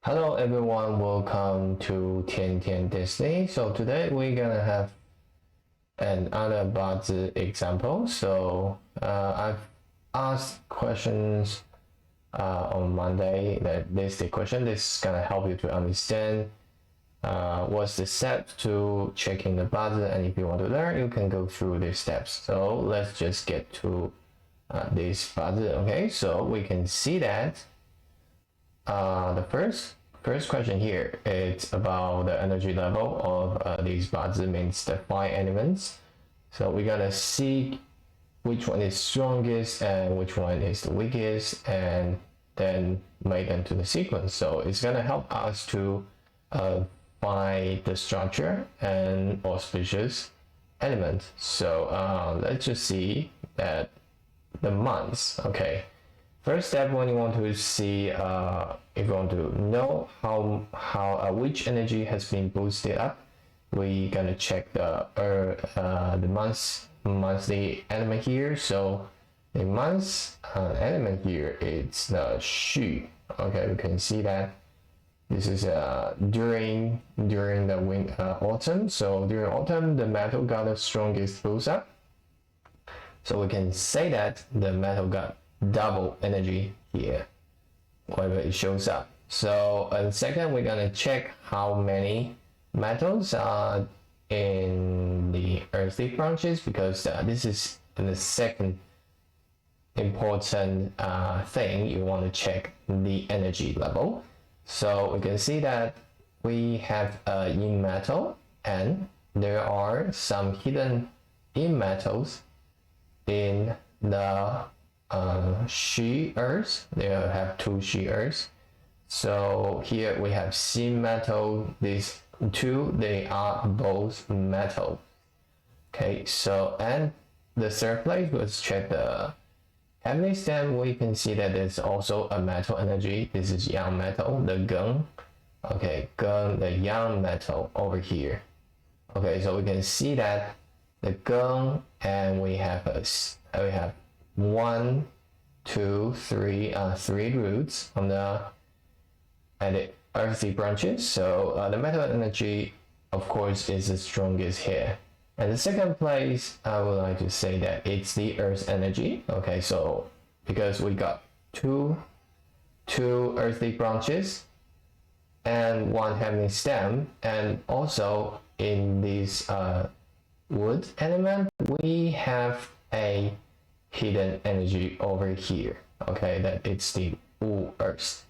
Hello everyone, welcome to 天天 Disney. So today we're gonna have another Bazi example. So I've asked questions on Monday that this the question. This is gonna help you to understand what's the steps to checking the Bazi, and if you want to learn, you can go through these steps. So let's just get to this Bazi. Okay, so we can see that the first question here, it's about the energy level of these Bazi, means the 5 elements. So we're gonna see which one is strongest and which one is the weakest, and then make them to the sequence. So it's gonna help us to find the structure and auspicious element. So let's just see that the months. Okay, first step, when you want to see if you want to know how which energy has been boosted up, we're gonna check the monthly element here. So the month's element here, it's the Xu. Okay, we can see that this is during the autumn. So during autumn, the metal got the strongest boost up. So we can say that the metal got double energy here whenever it shows up. So second, we're gonna check how many metals are in the earthly branches, because this is the second important thing you want to check the energy level. So we can see that we have yin metal, and there are some hidden yin metals in the Xu earth. They have 2 Xu earths. So here we have sin metal. These two, they are both metal. Okay, so and the third place, let's check the heavenly stem. We can see that there's also a metal energy. This is yang metal, the gung. Okay, gung, the yang metal over here. Okay, so we can see that the gung, and we have 1, 2, 3, 3 roots on the earthy branches. So the metal energy, of course, is the strongest here. And the second place, I would like to say that it's the earth energy. Okay, so because we got two earthy branches and 1 heavenly stem, and also in this wood element, we have a hidden energy over here. Okay, that it's the Wu earth.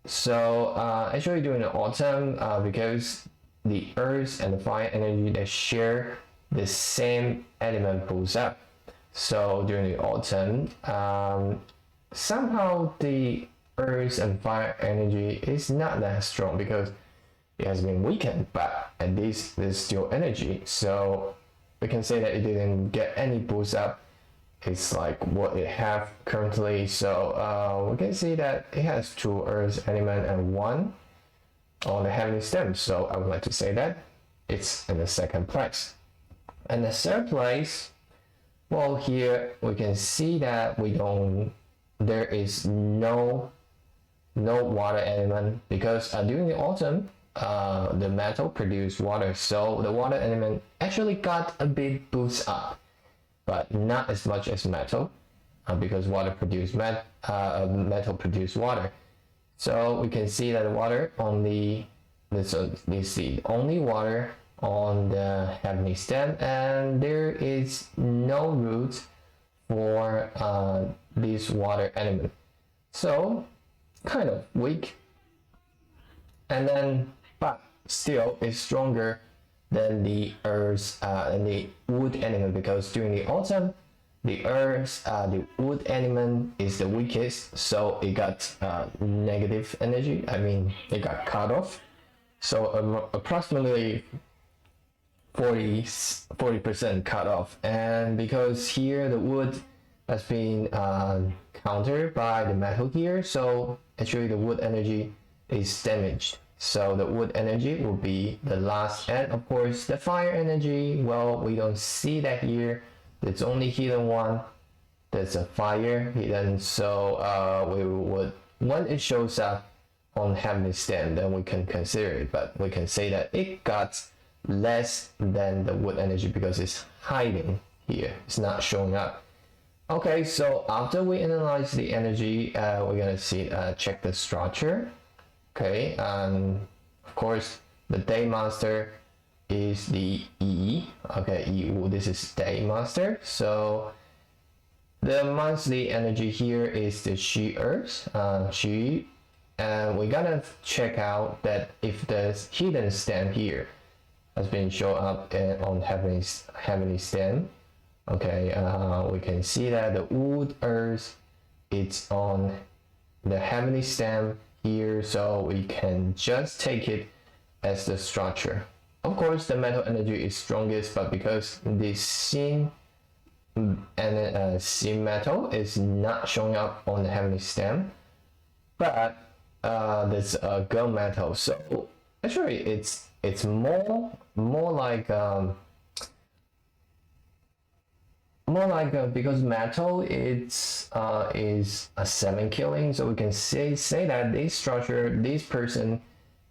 So actually during the autumn, because the earth and the fire energy, they share the same element pulls up. So during the autumn, somehow the earth and fire energy is not that strong because it has been weakened, but at least there's still energy. So we can say that it didn't get any boost up. It's like what it have currently. So we can see that it has 2 earth element and 1 on the heavenly stem. So I would like to say that it's in the second place. And the third place, well, here we can see that there is no water element, because during the autumn, the metal produced water. So the water element actually got a bit boost up, but not as much as metal, because water produce metal produce water. So we can see that the water only, this is the only water on the heavenly stem, and there is no root for this water element. So kind of weak, and then but still is stronger than the earth and the wood element, because during the autumn, the earth, the wood element is the weakest, so it got negative energy. I mean, it got cut off. So approximately 40% cut off. And because here the wood has been countered by the metal here, so actually the wood energy is damaged. So the wood energy will be the last. And of course the fire energy, well, we don't see that here. There's only hidden one. There's a fire hidden. So we would when it shows up on heavenly stem, then we can consider it, but we can say that it got less than the wood energy because it's hiding here, it's not showing up. Okay, so after we analyze the energy, we're gonna see check the structure. Okay, and of course the day master is the E. Okay, E, this is day master. So the monthly energy here is the she earth, she, and we gotta check out that if the hidden stem here has been shown up on heavenly stem. Okay, we can see that the wood earth, it's on the heavenly stem here, so we can just take it as the structure. Of course, the metal energy is strongest, but because the sin metal is not showing up on the heavenly stem, but there's a gold metal, so actually it's more like because metal is a 7 killing, so we can say that this structure, this person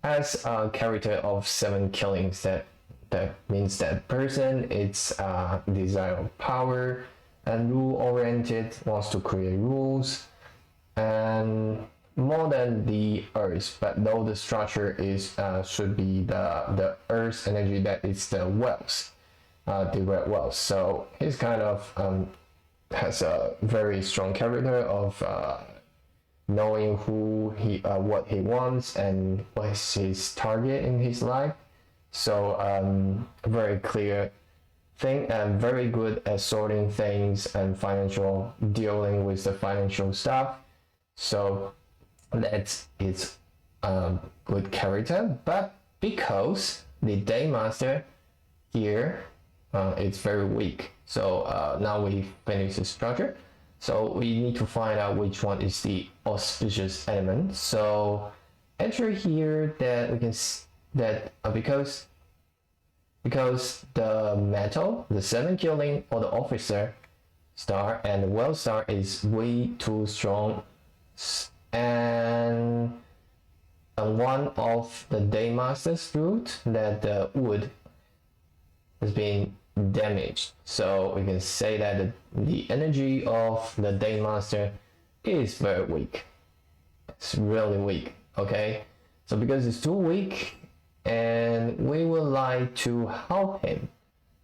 has a character of 7 killings. That means that person is desire of power and rule oriented, wants to create rules, and more than the earth. But though the structure is should be the earth energy, that is the wealth. Direct wealth. So he's kind of has a very strong character of knowing who what he wants and what is his target in his life. So very clear thing, and very good at sorting things and financial, dealing with the financial stuff. So that's its good character. But because the day master here, it's very weak. So now we finish the structure. So we need to find out which one is the auspicious element. So enter here that we can that because the metal, the 7 killing or the officer star and the well star is way too strong, and one of the day master's root, that the wood has been damaged. So we can say that the energy of the day master is very weak. It's really weak. Okay, so because it's too weak and we would like to help him,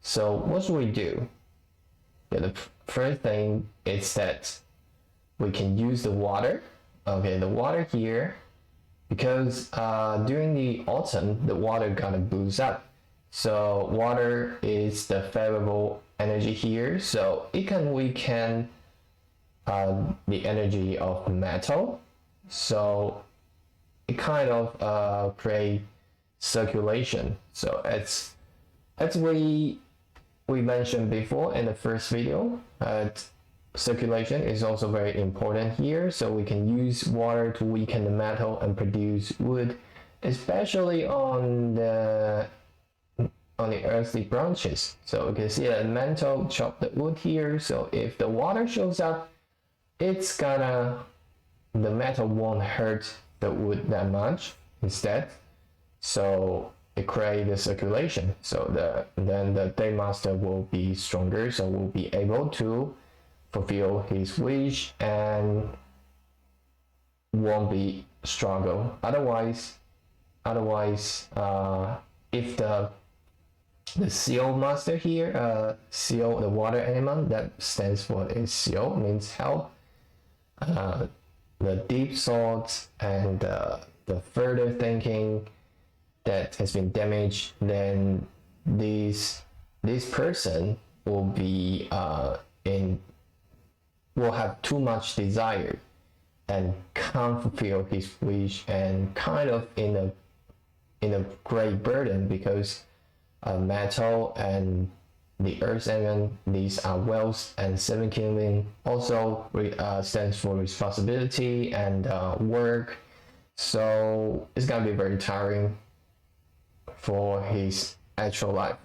so what should we do? Yeah, the first thing is that we can use the water. Okay, the water here, because during the autumn the water gonna boost up. So water is the favorable energy here, so we can the energy of metal, so it kind of create circulation. So as we mentioned before in the first video, circulation is also very important here. So we can use water to weaken the metal and produce wood, especially on the earthly branches. So we can see that metal chop the wood here. So if the water shows up, the metal won't hurt the wood that much instead. So it creates the circulation. So then the day master will be stronger. So will be able to fulfill his wish and won't be struggle. Otherwise, if the CO master here, CO, the water element, that stands for CO, means help. The deep thoughts and the further thinking that has been damaged, then this person will be will have too much desire and can't fulfill his wish, and kind of in a great burden, because metal and the earth element, these are wealth, and 7 kingdom also stands for responsibility and work. So it's gonna be very tiring for his actual life.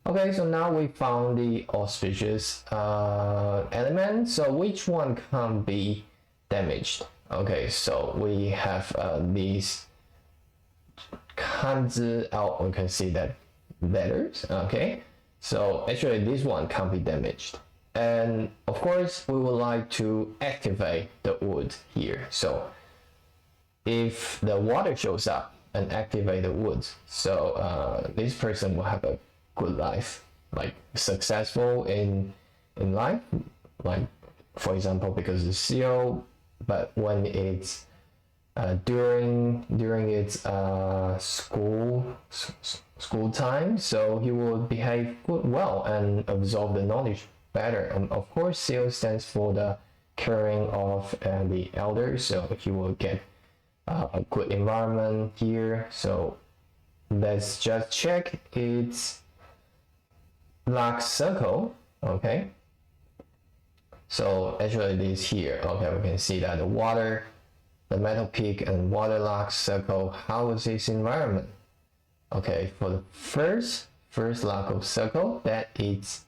Okay, so now we found the auspicious element. So which one can be damaged? Okay, so we have these kanzi out. We can see that letters. Okay, so actually this one can't be damaged. And of course, we would like to activate the wood here. So if the water shows up and activate the wood, so this person will have a good life, like successful in life, like for example, because it's CO, but when it's during its school time, so he will behave well and absorb the knowledge better. And of course, CO stands for the caring of the elders, so he will get a good environment here. So let's just check its luck circle. Okay, so actually this here, okay, we can see that the water, the metal peak and water luck circle, how is its environment? Okay, for the first luck circle, that is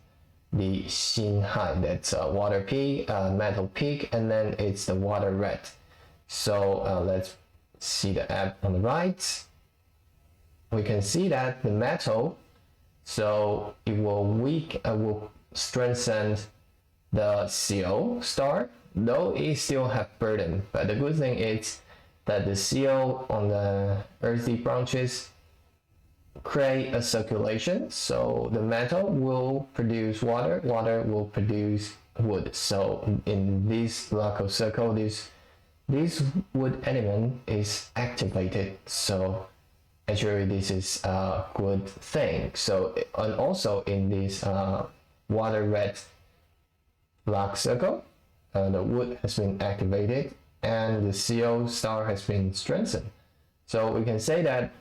the Xinhai, that's a water peak, metal peak, and then it's the water red. So let's see the app on the right. We can see that the metal, so it will strengthen the CO star, though it still have burden. But the good thing is that the CO on the earthy branches create a circulation, so the metal will produce water, water will produce wood. So in this local circle, this wood element is activated. So actually this is a good thing. So, and also in this water red luck circle, the wood has been activated and the CO star has been strengthened. So we can say that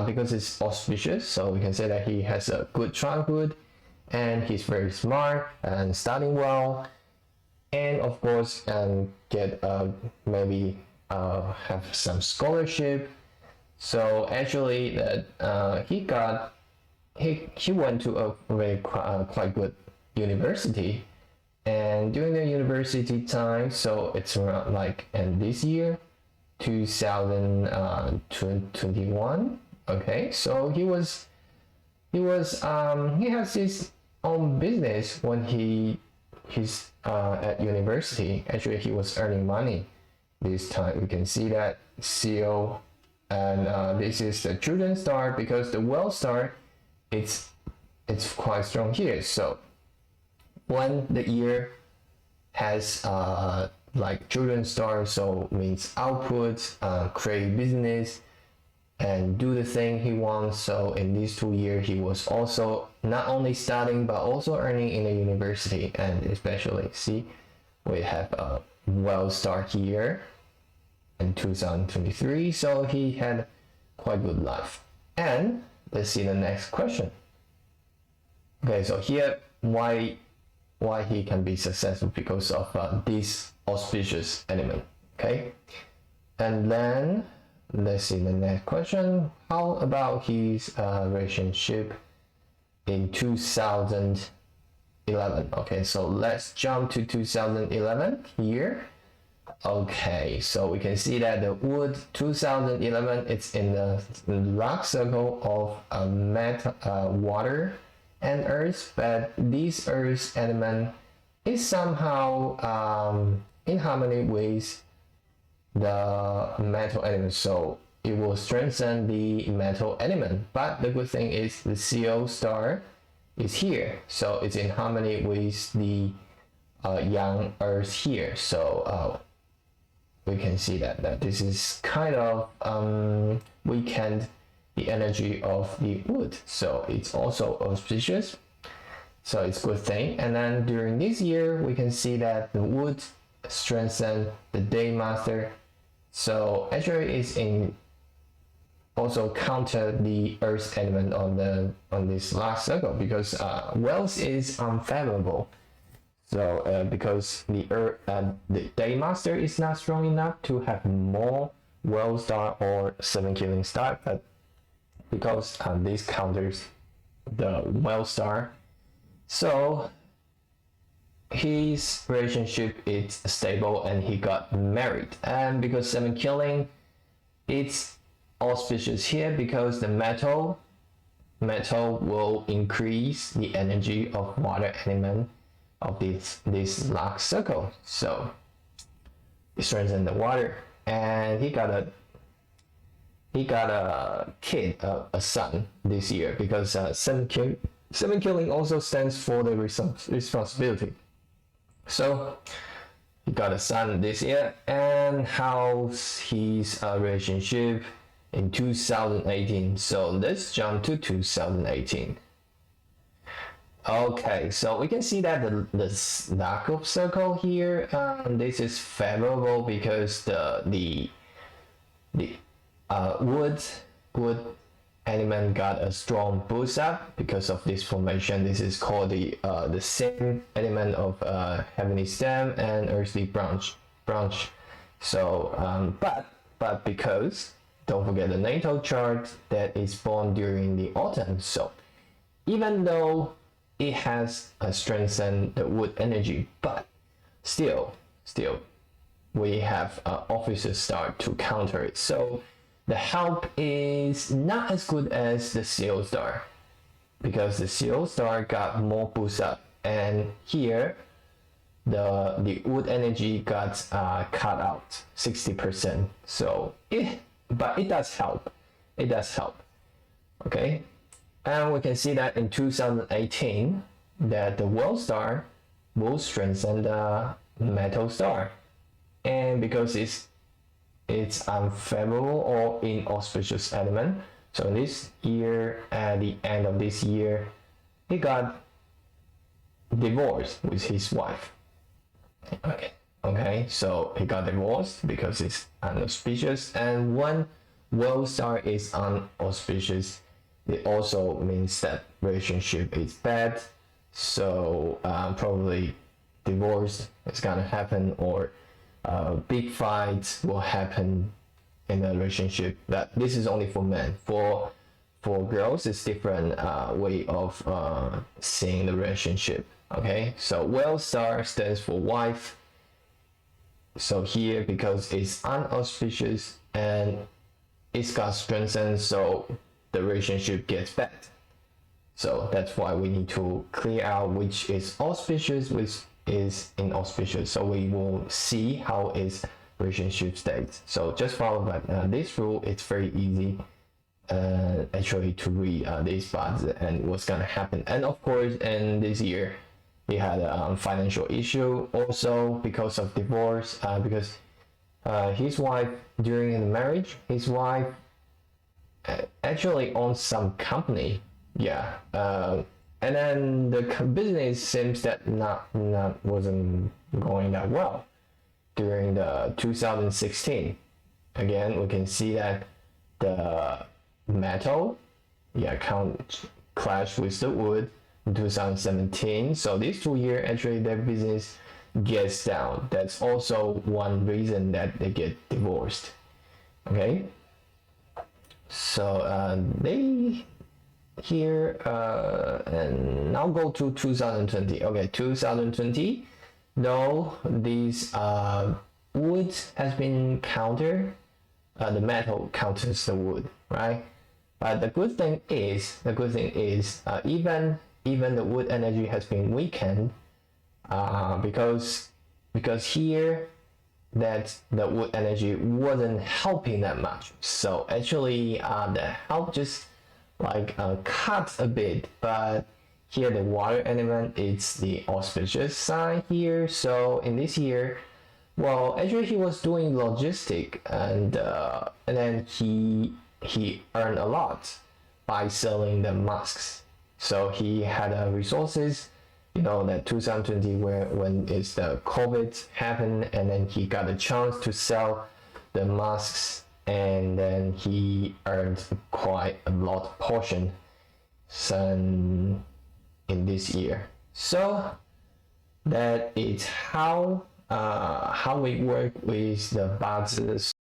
because it's auspicious, so we can say that he has a good childhood and he's very smart and studying well, and of course get maybe have some scholarship. So actually that he went to a very quite good university, and during the university time, so it's around like in this year 2021. Okay, so he has his own business when he's at university. Actually, he was earning money this time. We can see that CO, and this is the children's star, because the well star, it's quite strong here. So when the year has like children's star, so means output, create business and do the thing he wants. So in these 2 years, he was also not only studying but also earning in the university. And especially see, we have a well start here in 2023, so he had quite good life. And let's see the next question. Okay, so here why he can be successful, because of this auspicious element. Okay, and then let's see the next question. How about his relationship in 2011? Okay, so let's jump to 2011 here. Okay, so we can see that the wood 2011, it's in the luck circle of water and earth, but this earth element is somehow in harmony with the metal element, so it will strengthen the metal element. But the good thing is the CO star is here, so it's in harmony with the young earth here. So we can see that this is kind of weakened the energy of the wood, so it's also auspicious, so it's a good thing. And then during this year, we can see that the wood strengthen the day master, so actually it's in also counter the earth element on this last circle, because wealth is unfavorable. So because the day master is not strong enough to have more well star or 7 killing star, but because this counters the well star, so his relationship is stable and he got married. And because 7 killing, it's auspicious here because the metal will increase the energy of water element of this large circle. So it strengthens the water, and he got a kid, a son this year, because 7 killing also stands for the responsibility. So he got a son this year. And how's his relationship in 2018? So let's jump to 2018. Okay, so we can see that the dark of circle here, this is favorable because the wood element got a strong boost up because of this formation. This is called the same element of heavenly stem and earthly branch. So but because don't forget the natal chart that is born during the autumn. So even though it has strengthened the wood energy, but still we have opposite star to counter it. So the help is not as good as the seal star, because the seal star got more boost up, and here the wood energy got cut out 60%. So but it does help. Okay. And we can see that in 2018 that the world star will strengthen the metal star, and because it's unfavorable or inauspicious element, so this year, at the end of this year, he got divorced with his wife. Okay, so he got divorced because it's unauspicious, and when world star is unauspicious, it also means that relationship is bad. So probably divorce is gonna happen, or big fights will happen in a relationship. That this is only for men. For girls, it's different way of seeing the relationship. Okay, so world star stands for wife. So here, because it's unauspicious and it's got strengthened, so the relationship gets bad. So that's why we need to clear out which is auspicious, which is inauspicious. So we will see how is relationship states. So just follow that this rule. It's very easy actually to read these parts and what's gonna happen. And of course, in this year, he had a financial issue also because of divorce. Because his wife, during the marriage, his wife actually owns some company, and then the business seems that wasn't going that well during the 2016. Again, we can see that the metal clashed with the wood in 2017. So these 2 years, actually their business gets down. That's also one reason that they get divorced. Okay, so they here and now go to 2020. Okay, 2020, though these wood has been countered, the metal counters the wood, right? But the good thing is even the wood energy has been weakened, because here that the wood energy wasn't helping that much. So actually the help just like cut a bit, but here the water element is the auspicious sign here. So in this year, well, actually he was doing logistic, and then he earned a lot by selling the masks. So he had resources, that 2020 when is the COVID happened, and then he got a chance to sell the masks, and then he earned quite a lot portion in this year. So that is how we work with the Bazi